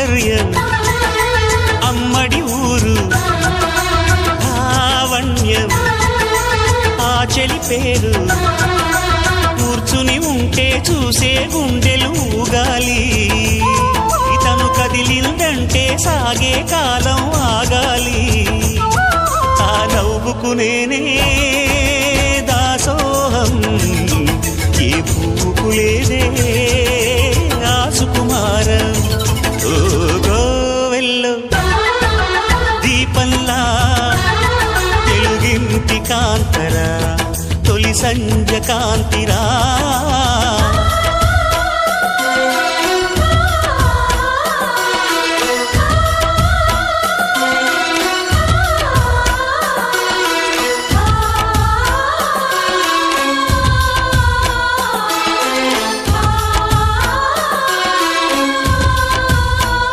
సౌందర్యం అమ్మడి ఊరు లావణ్యం ఆ చెలి పేరు కూర్చుని ఉంటే చూసే గుండెలు ఊగాలి ఇతను కదిలిందంటే సాగే కాలం ఆగాలి ఆ నవ్వుకునేనే దాసోహం ఏ పువ్వుకు లేదే ఆ సుకుమారం ఓ గోవెల్లో దీపంలా తెలుగింటి కాంతరా తొలి సంజ కాంతిరా